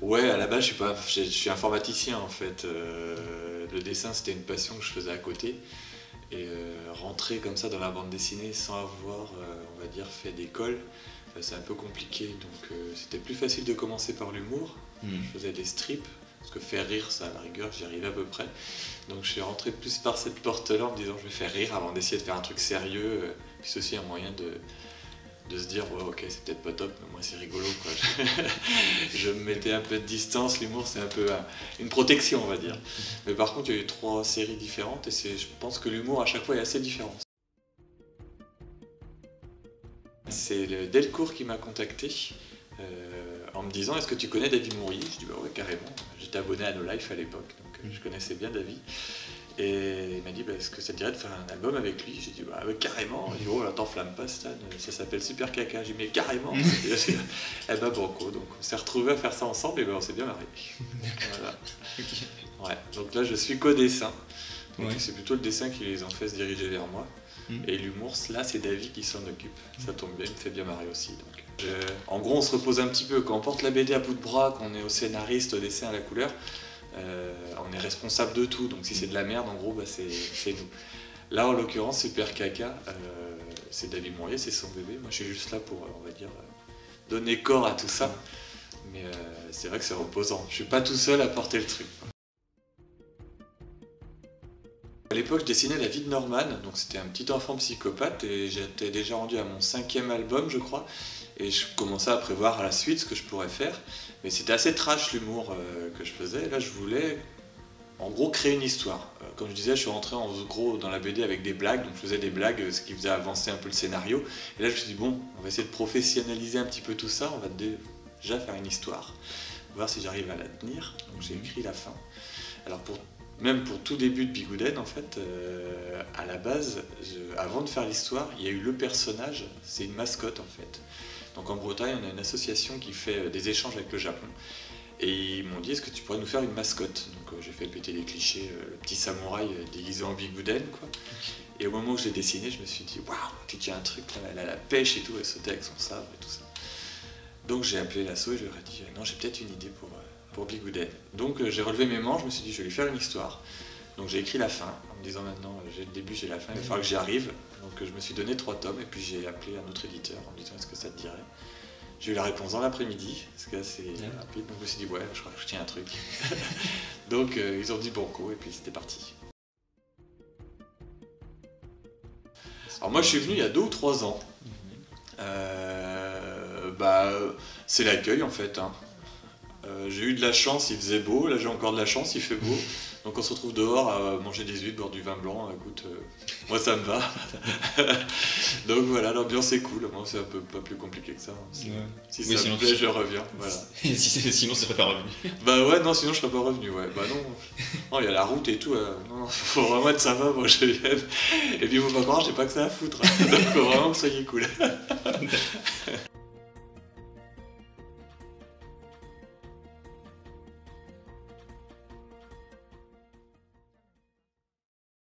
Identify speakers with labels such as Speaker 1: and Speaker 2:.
Speaker 1: Ouais, à la base, je suis informaticien en fait. Le dessin, c'était une passion que je faisais à côté. Et rentrer comme ça dans la bande dessinée sans avoir, on va dire, fait d'école, c'est un peu compliqué. Donc c'était plus facile de commencer par l'humour. Je faisais des strips, parce que faire rire, ça à la rigueur, j'y arrivais à peu près. Donc je suis rentré plus par cette porte-là en me disant je vais faire rire avant d'essayer de faire un truc sérieux. Puis c'est aussi un moyen de se dire ouais, ok, c'est peut-être pas top, mais moi c'est rigolo quoi. Je me mettais un peu de distance, l'humour c'est un peu une protection on va dire. Mais par contre il y a eu 3 séries différentes et je pense que l'humour à chaque fois est assez différent. C'est le Delcourt qui m'a contacté en me disant est-ce que tu connais David Mourier? Je dis bah ouais carrément, j'étais abonné à No Life à l'époque donc je connaissais bien David. Et il m'a dit bah, est-ce que ça te dirait de faire un album avec lui? J'ai dit bah ouais, carrément. Il dit oh là t'enflamme pas Stan, ça s'appelle Super Caca. J'ai dit mais carrément. Et bah banco, donc on s'est retrouvés à faire ça ensemble et ben on s'est bien marré. Voilà. Ouais, donc là je suis qu'au dessin. Donc c'est plutôt le dessin qui les en fait se diriger vers moi. Et l'humour, là c'est David qui s'en occupe. Ça tombe bien, il me fait bien marrer aussi. Donc, en gros on se repose un petit peu quand on porte la BD à bout de bras, qu'on est au scénariste, au dessin, à la couleur. On est responsable de tout, donc si c'est de la merde, en gros, bah, c'est nous. Là, en l'occurrence, Super Caca, c'est David Mourier, c'est son bébé. Moi, je suis juste là pour, on va dire, donner corps à tout ça. Mais c'est vrai que c'est reposant. Je suis pas tout seul à porter le truc. À l'époque, je dessinais la vie de Norman, donc c'était un petit enfant psychopathe, et j'étais déjà rendu à mon 5e album, je crois. Et je commençais à prévoir à la suite ce que je pourrais faire. Mais c'était assez trash l'humour que je faisais. Et là, je voulais, en gros, créer une histoire. Comme je disais, je suis rentré en gros dans la BD avec des blagues. Donc je faisais des blagues, ce qui faisait avancer un peu le scénario. Et là, je me suis dit, bon, on va essayer de professionnaliser un petit peu tout ça. On va déjà faire une histoire. Voir si j'arrive à la tenir. Donc j'ai écrit la fin. Alors même pour tout début de Bigouden, en fait, à la base, avant de faire l'histoire, il y a eu le personnage. C'est une mascotte, en fait. Donc en Bretagne, on a une association qui fait des échanges avec le Japon. Et ils m'ont dit, est-ce que tu pourrais nous faire une mascotte? Donc j'ai fait péter les clichés, le petit samouraï déguisé en Bigouden, quoi. Et au moment où je l'ai dessiné, je me suis dit, waouh, il y a un truc là, elle a la pêche et tout, elle sautait avec son sabre et tout ça. Donc j'ai appelé l'asso et je leur ai dit, non, j'ai peut-être une idée pour Bigouden. Donc j'ai relevé mes manches, je me suis dit, je vais lui faire une histoire. Donc j'ai écrit la fin, en me disant maintenant, j'ai le début, j'ai la fin, il va falloir que j'y arrive. Donc je me suis donné 3 tomes et puis j'ai appelé un autre éditeur en me disant est-ce que ça te dirait. J'ai eu la réponse dans l'après-midi, parce que c'est rapide, donc je me suis dit ouais, je crois que je tiens un truc. Donc ils ont dit banco et puis c'était parti. Alors moi je suis venu il y a 2 ou 3 ans. C'est l'accueil en fait. Hein. J'ai eu de la chance, il faisait beau, là j'ai encore de la chance, il fait beau. Donc on se retrouve dehors à manger des huîtres, boire du vin blanc, écoute, moi ça me va. Donc voilà, l'ambiance est cool, moi c'est un peu pas plus compliqué que ça. Hein. Si ça me plaît, je reviens. Voilà.
Speaker 2: Sinon, ça serait pas revenu.
Speaker 1: Bah ouais, non, sinon je serais pas revenu, ouais. Bah non, il y a la route et tout, non, faut vraiment être sympa pour que je vienne. Et puis faut pas croire, j'ai pas que ça à foutre. Donc faut vraiment que vous soyez cool.